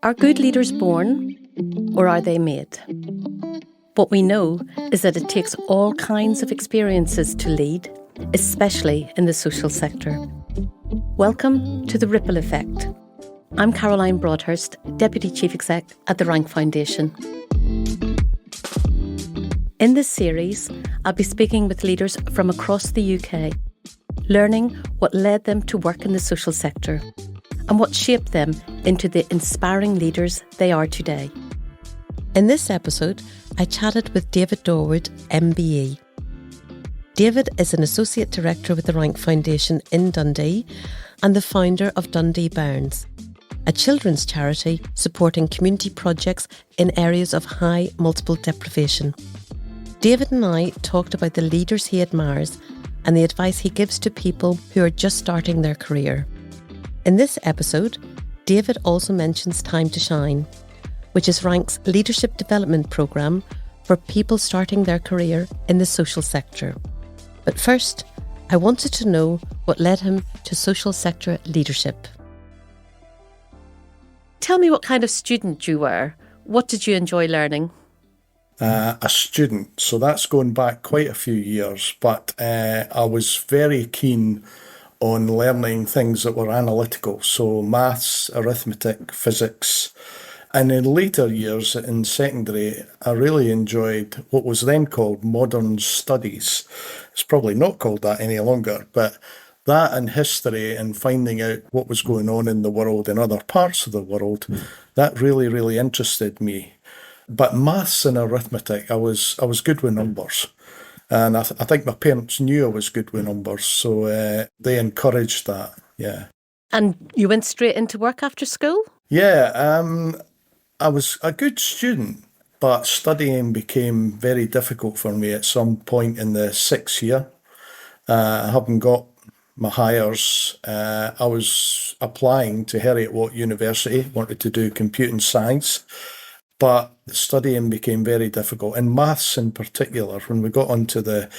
Are good leaders born, or are they made? What we know is that it takes all kinds of experiences to lead, especially in the social sector. Welcome to The Ripple Effect. I'm Caroline Broadhurst, Deputy Chief Exec at the Rank Foundation. In this series, I'll be speaking with leaders from across the UK, learning what led them to work in the social sector and what shaped them into the inspiring leaders they are today. In this episode, I chatted with David Dorward, MBE. David is an Associate Director with the Rank Foundation in Dundee and the founder of Dundee Bairns, a children's charity supporting community projects in areas of high multiple deprivation. David and I talked about the leaders he admires and the advice he gives to people who are just starting their career. In this episode, David also mentions Time to Shine, which is Rank's leadership development programme for people starting their career in the social sector. But first, I wanted to know what led him to social sector leadership. Tell me what kind of student you were. What did you enjoy learning? A student, so that's going back quite a few years, but I was very keen on learning things that were analytical, so maths, arithmetic, physics. And in later years in secondary, I really enjoyed what was then called modern studies. It's probably not called that any longer, but that and history and finding out what was going on in the world in other parts of the world, that really interested me. But maths and arithmetic, I was good with numbers. And I think my parents knew I was good with numbers, so they encouraged that, yeah. And you went straight into work after school? Yeah, I was a good student, but studying became very difficult for me at some point in the sixth year. I haven't got my hires. I was applying to Heriot-Watt University, wanted to do computing science, but studying became very difficult, and maths in particular. When we got onto the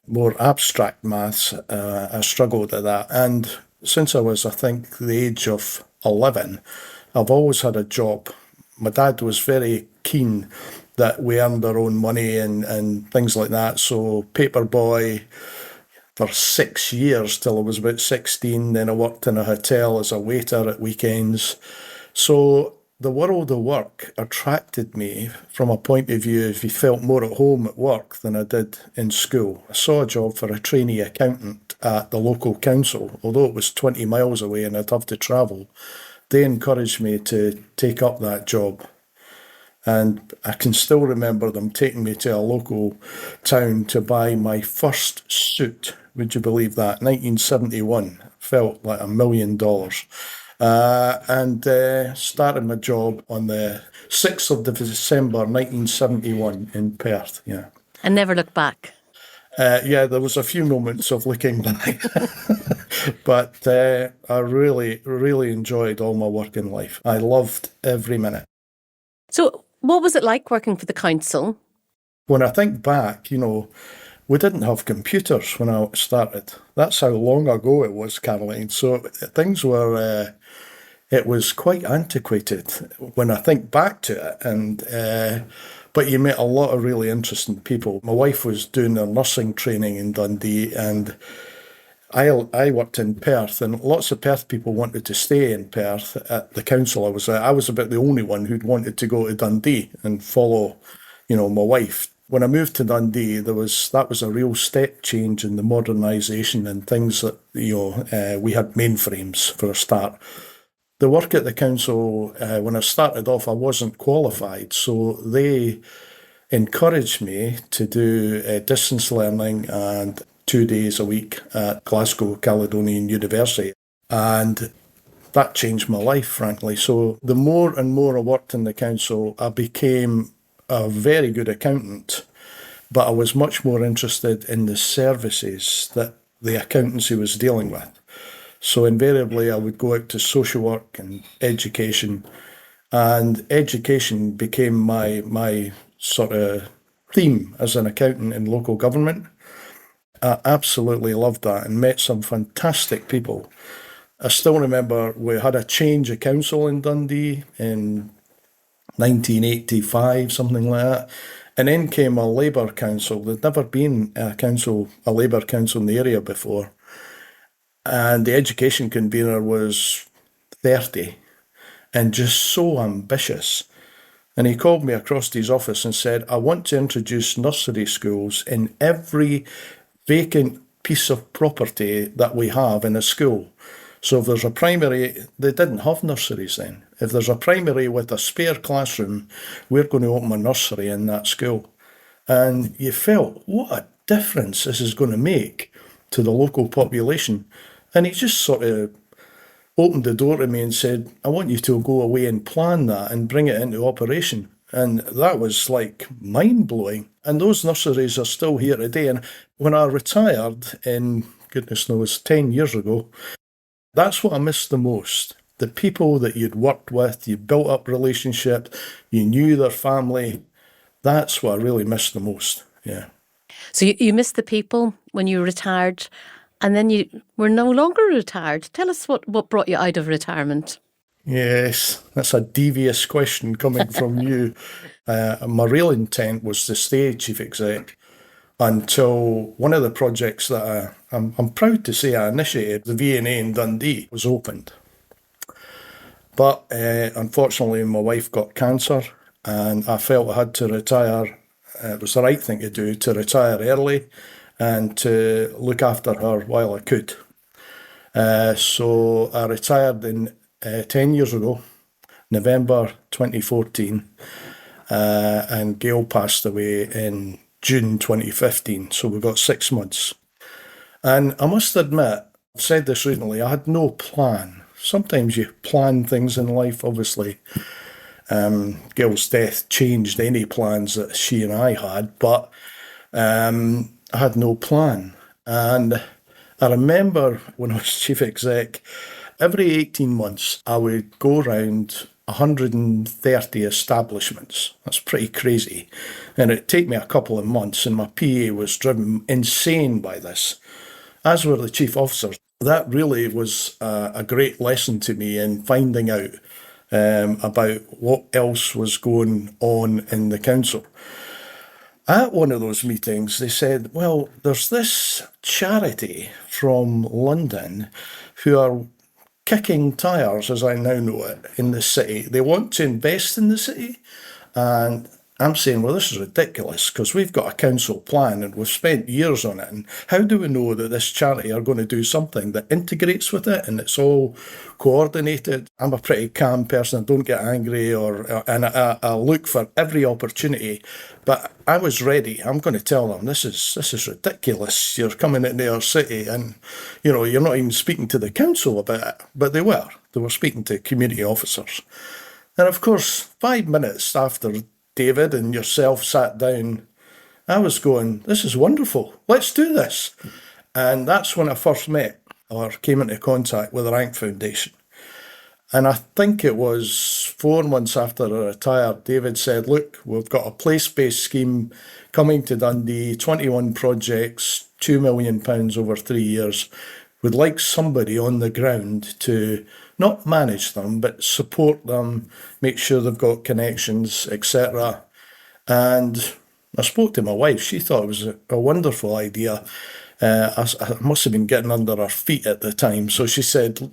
more abstract maths, I struggled at that. And since I was, I think, the age of 11, I've always had a job. My dad was very keen that we earned our own money and things like that. So paper boy for 6 years till I was about 16. Then I worked in a hotel as a waiter at weekends. So the world of work attracted me from a point of view if you felt more at home at work than I did in school. I saw a job for a trainee accountant at the local council, although it was 20 miles away and I'd have to travel. They encouraged me to take up that job. And I can still remember them taking me to a local town to buy my first suit. Would you believe that? 1971. Felt like $1 million. And started my job on the 6th of December 1971 in Perth, yeah. And never looked back? Yeah, there was a few moments of looking back. But I really enjoyed all my work in life. I loved every minute. So what was it like working for the council? When I think back, we didn't have computers when I started. That's how long ago it was, Caroline. So things were, it was quite antiquated when I think back to it. And but you met a lot of really interesting people. My wife was doing her nursing training in Dundee, and I worked in Perth, and lots of Perth people wanted to stay in Perth at the council I was at. I was about the only one who'd wanted to go to Dundee and follow, my wife. When I moved to Dundee, that was a real step change in the modernisation and things that, we had mainframes for a start. The work at the council, when I started off, I wasn't qualified, so they encouraged me to do distance learning and 2 days a week at Glasgow Caledonian University. And that changed my life, frankly. So the more and more I worked in the council, I became a very good accountant, but I was much more interested in the services that the accountancy was dealing with. So invariably I would go out to social work and education became my sort of theme as an accountant in local government. I absolutely loved that and met some fantastic people I still remember we had a change of council in Dundee in 1985, something like that. And then came a Labour council. There'd never been a Labour council in the area before. And the education convener was 30 and just so ambitious. And he called me across to his office and said, I want to introduce nursery schools in every vacant piece of property that we have in a school. So if there's a primary, they didn't have nurseries then. If there's a primary with a spare classroom, we're going to open a nursery in that school. And you felt, what a difference this is going to make to the local population. And he just sort of opened the door to me and said, I want you to go away and plan that and bring it into operation. And that was like mind-blowing. And those nurseries are still here today. And when I retired in, goodness knows, 10 years ago, that's what I missed the most. The people that you'd worked with, you built up relationships, you knew their family. That's what I really missed the most, yeah. So you missed the people when you retired, and then you were no longer retired. Tell us what brought you out of retirement. Yes, that's a devious question coming from you. My real intent was to stay chief exec until one of the projects that I'm proud to say I initiated, the V&A in Dundee, was opened. But unfortunately, my wife got cancer and I felt I had to retire. It was the right thing to do, to retire early and to look after her while I could. So I retired 10 years ago, November 2014, and Gail passed away in June 2015, so we got 6 months. And I must admit, I've said this recently, I had no plan. Sometimes you plan things in life, obviously. Gail's death changed any plans that she and I had, but I had no plan. And I remember when I was chief exec, every 18 months I would go around 130 establishments. That's pretty crazy. And it'd take me a couple of months, and my PA was driven insane by this, as were the chief officers. That really was a great lesson to me in finding out about what else was going on in the council. At one of those meetings, they said, well, there's this charity from London who are kicking tyres, as I now know it, in the city. They want to invest in the city. And I'm saying, well, this is ridiculous because we've got a council plan and we've spent years on it. And how do we know that this charity are going to do something that integrates with it and it's all coordinated? I'm a pretty calm person. I don't get angry and I look for every opportunity. But I was ready. I'm going to tell them, this is ridiculous. You're coming into our city and, you're not even speaking to the council about it. But they were. They were speaking to community officers. And of course, 5 minutes after David and yourself sat down, I was going, this is wonderful. Let's do this. And that's when I first met or came into contact with the Rank Foundation. And I think it was 4 months after I retired, David said, look, we've got a place-based scheme coming to Dundee, 21 projects, £2 million over 3 years. We'd like somebody on the ground to not manage them, but support them, make sure they've got connections, etc. And I spoke to my wife. She thought it was a wonderful idea. I must have been getting under her feet at the time. So she said,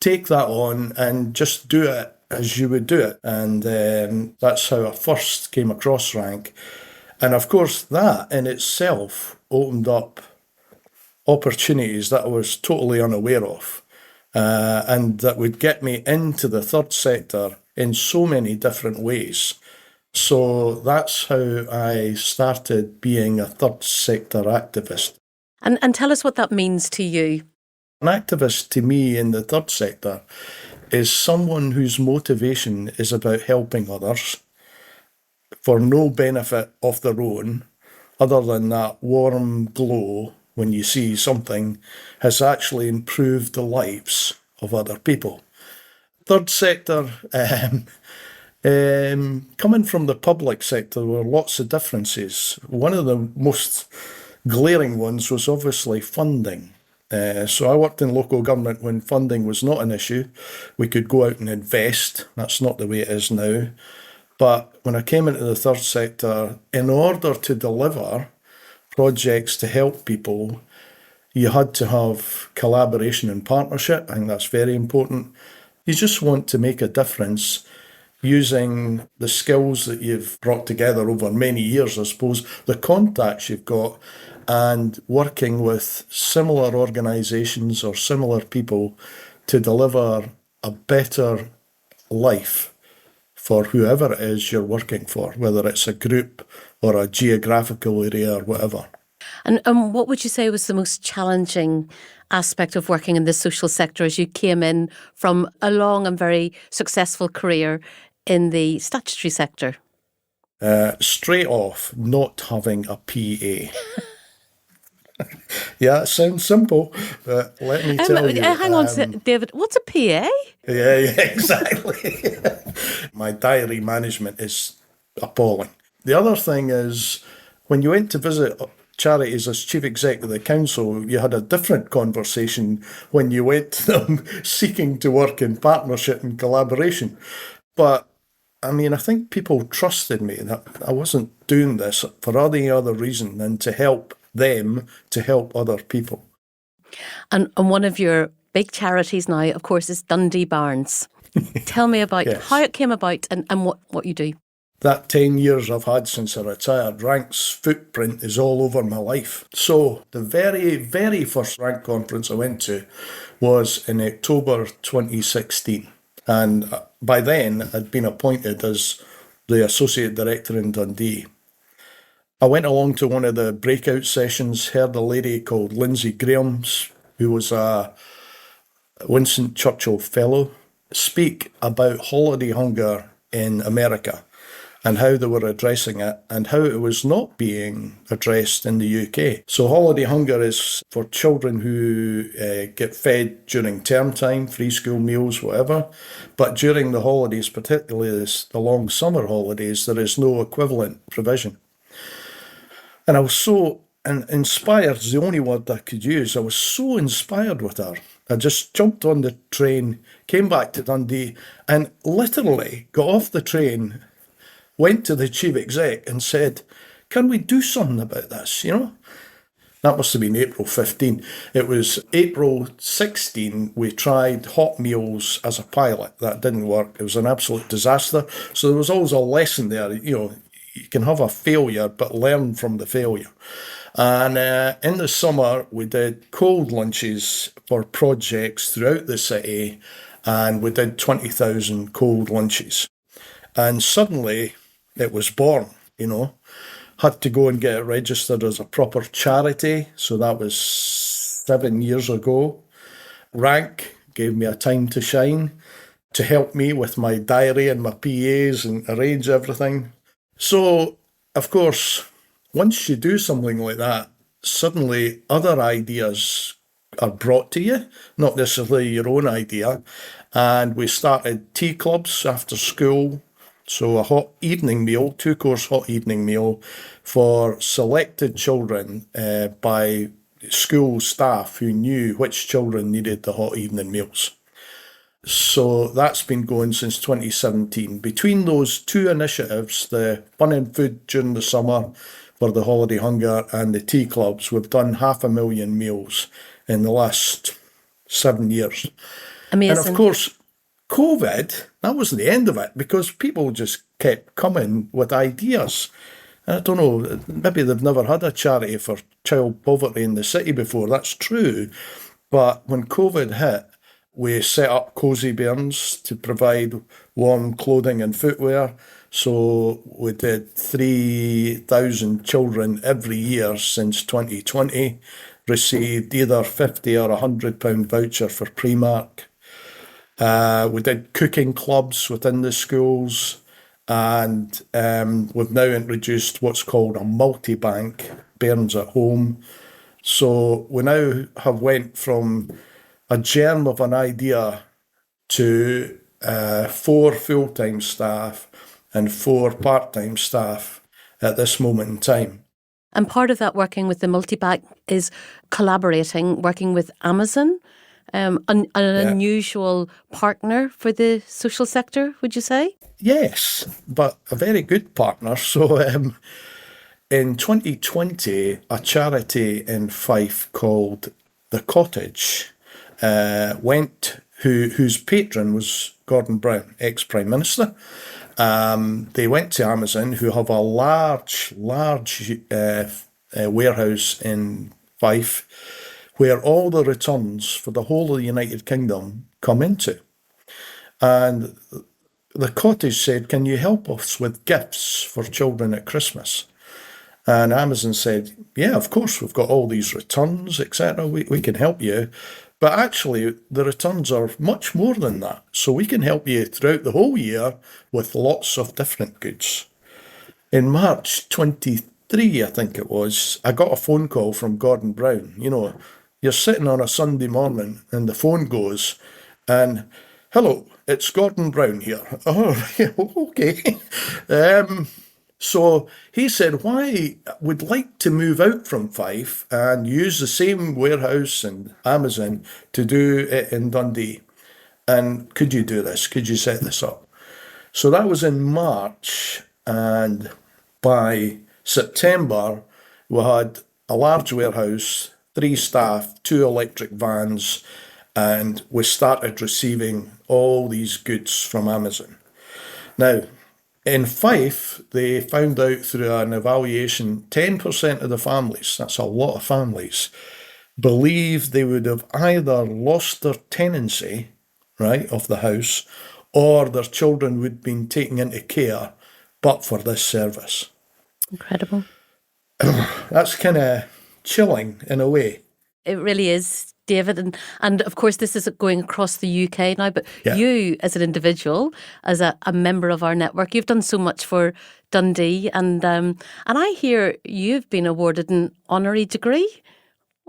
take that on and just do it as you would do it. And that's how I first came across Rank. And of course, that in itself opened up opportunities that I was totally unaware of. And that would get me into the third sector in so many different ways. So that's how I started being a third sector activist. And tell us what that means to you. An activist to me in the third sector is someone whose motivation is about helping others for no benefit of their own, other than that warm glow when you see something has actually improved the lives of other people. Third sector, coming from the public sector, there were lots of differences. One of the most glaring ones was obviously funding. So I worked in local government when funding was not an issue. We could go out and invest. That's not the way it is now. But when I came into the third sector, in order to deliver projects to help people, you had to have collaboration and partnership. I think that's very important. You just want to make a difference using the skills that you've brought together over many years, I suppose, the contacts you've got, and working with similar organisations or similar people to deliver a better life for whoever it is you're working for, whether it's a group or a geographical area or whatever. And what would you say was the most challenging aspect of working in the social sector as you came in from a long and very successful career in the statutory sector? Straight off, not having a PA. Yeah, it sounds simple, but let me tell you. Hang on, David, what's a PA? Yeah, exactly. My diary management is appalling. The other thing is, when you went to visit charities as chief exec of the council, you had a different conversation when you went to them seeking to work in partnership and collaboration. But I mean, I think people trusted me that I wasn't doing this for any other reason than to help them, to help other people. And one of your big charities now, of course, is Dundee Bairns. Tell me about how it came about and what you do. That 10 years I've had since I retired, Rank's footprint is all over my life. So the very, very first Rank conference I went to was in October 2016. And by then I'd been appointed as the Associate Director in Dundee. I went along to one of the breakout sessions, heard a lady called Lindsay Grahams, who was a Winston Churchill Fellow, speak about holiday hunger in America and how they were addressing it and how it was not being addressed in the UK. So holiday hunger is for children who get fed during term time, free school meals, whatever. But during the holidays, particularly the long summer holidays, there is no equivalent provision. And I was so inspired, is the only word I could use. I was so inspired with her. I just jumped on the train, came back to Dundee, and literally got off the train, went to the chief exec and said, can we do something about this, That must have been April 15. It was April 16, we tried hot meals as a pilot. That didn't work. It was an absolute disaster. So there was always a lesson there, you can have a failure, but learn from the failure. And in the summer, we did cold lunches for projects throughout the city, and we did 20,000 cold lunches. And suddenly it was born, Had to go and get it registered as a proper charity. So that was 7 years ago. Rank gave me a time to shine to help me with my diary and my PAs and arrange everything. So, of course, once you do something like that, suddenly other ideas are brought to you, not necessarily your own idea. And we started tea clubs after school. So a hot evening meal, 2-course hot evening meal for selected children by school staff who knew which children needed the hot evening meals. So that's been going since 2017. Between those two initiatives, the fun and food during the summer for the holiday hunger and the tea clubs, we've done 500,000 meals in the last 7 years. Amazing. And of course, COVID, that wasn't the end of it because people just kept coming with ideas. I don't know, maybe they've never had a charity for child poverty in the city before. That's true. But when COVID hit, we set up Cozy Bairns to provide warm clothing and footwear. So we did 3,000 children every year since 2020, received either £50 or £100 voucher for Primark. We did cooking clubs within the schools, and we've now introduced what's called a multi-bank, Bairns at Home. So we now have went from a germ of an idea to 4 full-time staff and 4 part-time staff at this moment in time. And part of that working with the multi-back is collaborating, working with Amazon, an unusual partner for the social sector, would you say? Yes, but a very good partner. So in 2020, a charity in Fife called The Cottage whose patron was Gordon Brown, ex-Prime Minister. They went to Amazon, who have a large warehouse in Fife, where all the returns for the whole of the United Kingdom come into. And the Cottage said, can you help us with gifts for children at Christmas? And Amazon said, yeah, of course, we've got all these returns, etc. We can help you. But actually, the returns are much more than that. So we can help you throughout the whole year with lots of different goods. In March 23, I think it was, I got a phone call from Gordon Brown. You know, you're sitting on a Sunday morning and the phone goes and, hello, it's Gordon Brown here. Oh, okay. So he said, why would like to move out from Fife and use the same warehouse and Amazon to do it in Dundee? And could you do this? Could you set this up? So that was in March, and by September, we had a large warehouse, 3 staff, 2 electric vans, and we started receiving all these goods from Amazon. Now, in Fife, they found out through an evaluation 10% of the families, that's a lot of families, believe they would have either lost their tenancy, right, of the house, or their children would have been taken into care but for this service. Incredible. That's kind of chilling in a way. It really is, David. And of course, this is going across the UK now, but you as an individual, as a member of our network, you've done so much for Dundee. And I hear you've been awarded an honorary degree.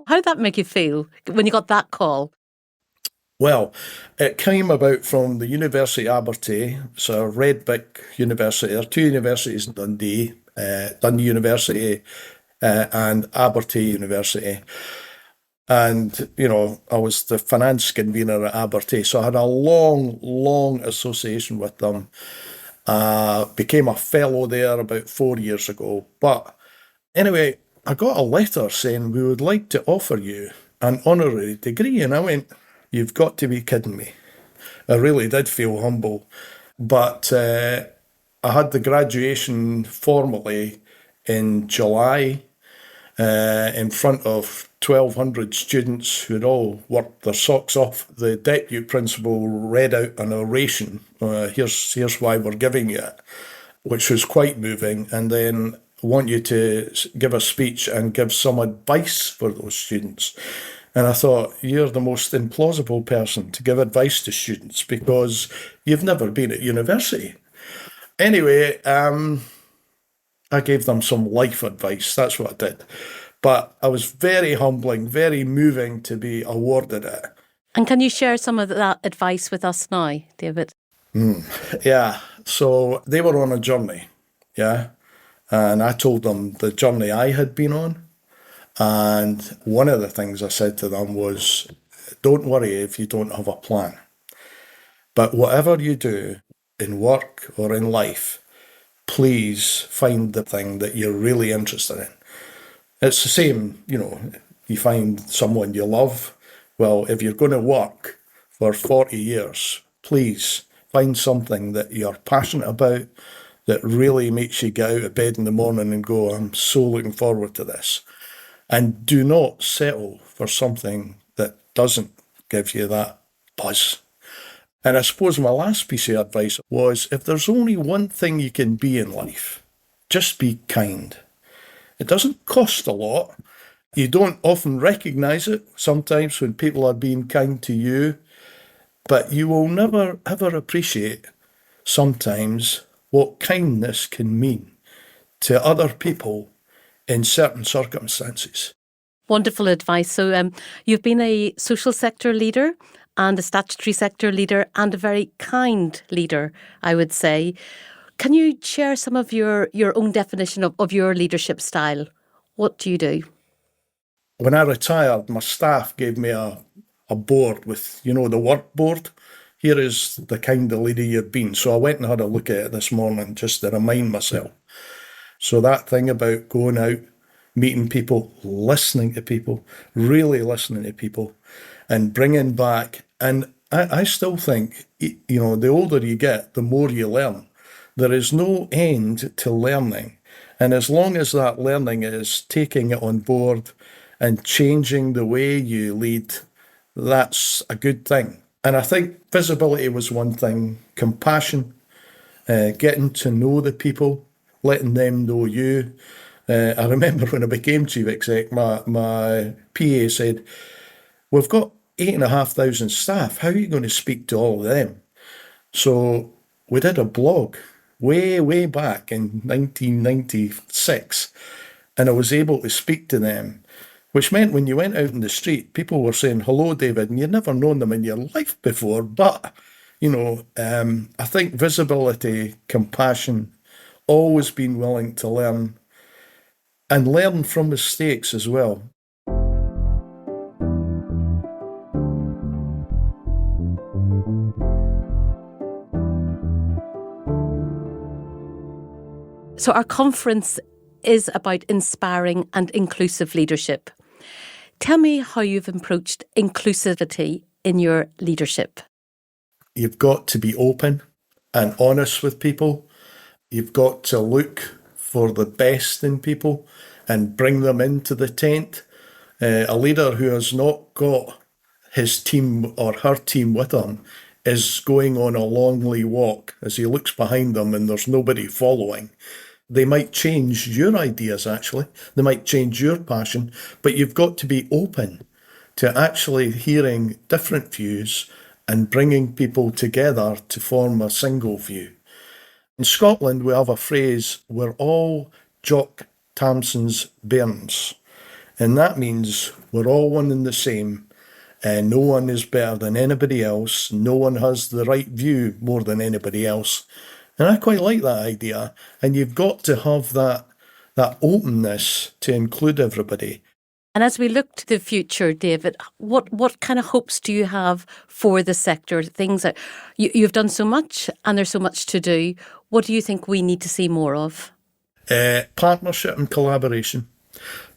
How did that make you feel when you got that call? Well, it came about from the University of Abertay, so Red Brick University. There are 2 universities in Dundee, Dundee University and Abertay University. And, you know, I was the finance convener at Abertay, so I had a long association with them. Became a fellow there about 4 years ago. But anyway, I got a letter saying we would like to offer you an honorary degree. And I went, you've got to be kidding me. I really did feel humble. But I had the graduation formally in July in front of 1,200 students who had all worked their socks off. The deputy principal read out an oration, here's why we're giving you it, which was quite moving. And then I want you to give a speech and give some advice for those students. And I thought, you're the most implausible person to give advice to students because you've never been at university. Anyway, I gave them some life advice. That's what I did. But I was very humbling, very moving to be awarded it. And can you share some of that advice with us now, David? Yeah. So they were on a journey. Yeah. And I told them the journey I had been on. And one of the things I said to them was, don't worry if you don't have a plan. But whatever you do in work or in life, please find the thing that you're really interested in. It's the same, you know, you find someone you love. Well, if you're going to work for 40 years, please find something that you're passionate about, that really makes you get out of bed in the morning and go, I'm so looking forward to this. And do not settle for something that doesn't give you that buzz. And I suppose my last piece of advice was, if there's only one thing you can be in life, just be kind. It doesn't cost a lot. You don't often recognise it sometimes when people are being kind to you, but you will never ever appreciate sometimes what kindness can mean to other people in certain circumstances. Wonderful advice. So you've been a social sector leader and a statutory sector leader and a very kind leader, I would say. Can you share some of your own definition of your leadership style? What do you do? When I retired, my staff gave me a board with, the work board. Here is the kind of leader you've been. So I went and had a look at it this morning just to remind myself. So that thing about going out, meeting people, listening to people, really listening to people, and bringing back. And I still think, the older you get, the more you learn. There is no end to learning. And as long as that learning is taking it on board and changing the way you lead, that's a good thing. And I think visibility was one thing, compassion, getting to know the people, letting them know you. I remember when I became chief exec, my PA said, "We've got 8,500 staff. How are you going to speak to all of them?" So we did a blog way back in 1996, and I was able to speak to them, which meant when you went out in the street, people were saying, "Hello, David," and you'd never known them in your life before. But, I think visibility, compassion, always been willing to learn and learn from mistakes as well. So our conference is about inspiring and inclusive leadership. Tell me how you've approached inclusivity in your leadership. You've got to be open and honest with people. You've got to look for the best in people and bring them into the tent. A leader who has not got his team or her team with him is going on a lonely walk as he looks behind them and there's nobody following. They might change your ideas, actually. They might change your passion, but you've got to be open to actually hearing different views and bringing people together to form a single view. In Scotland, we have a phrase, "We're all Jock Tamson's bairns." And that means we're all one and the same. And no one is better than anybody else. No one has the right view more than anybody else. And I quite like that idea. And you've got to have that openness to include everybody. And as we look to the future, David, what kind of hopes do you have for the sector? Things that you've done so much and there's so much to do. What do you think we need to see more of? Partnership and collaboration.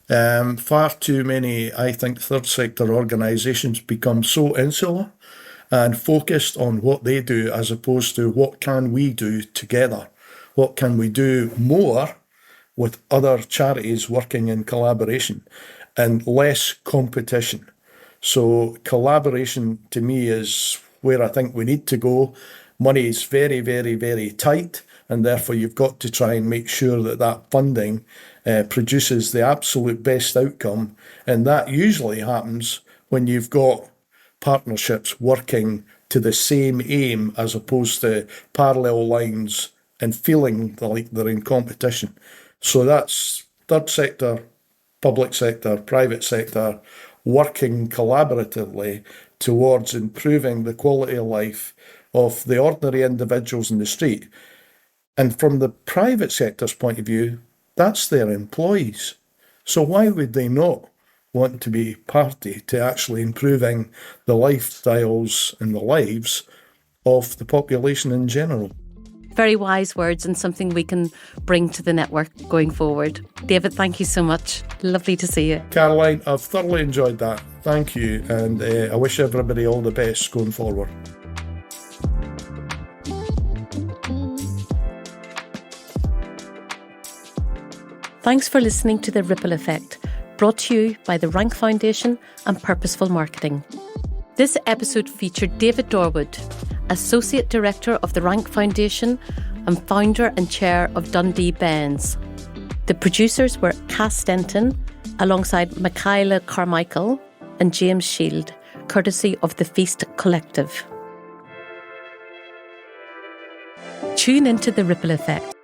Far too many, I think, third sector organisations become so insular and focused on what they do as opposed to what can we do together? What can we do more with other charities working in collaboration and less competition? So collaboration to me is where I think we need to go. Money is very, very, very tight, and therefore you've got to try and make sure that funding produces the absolute best outcome. And that usually happens when you've got partnerships working to the same aim as opposed to parallel lines and feeling like they're in competition. So that's third sector, public sector, private sector, working collaboratively towards improving the quality of life of the ordinary individuals in the street. And from the private sector's point of view, that's their employees. So why would they not want to be party to actually improving the lifestyles and the lives of the population in general? Very wise words and something we can bring to the network going forward. David, thank you so much. Lovely to see you. Caroline, I've thoroughly enjoyed that. Thank you. And I wish everybody all the best going forward. Thanks for listening to The Ripple Effect, brought to you by the Rank Foundation and Purposeful Marketing. This episode featured David Dorward, Associate Director of the Rank Foundation and founder and chair of Dundee Bairns. The producers were Cass Stenton, alongside Michaela Carmichael and James Shield, courtesy of the Feast Collective. Tune into The Ripple Effect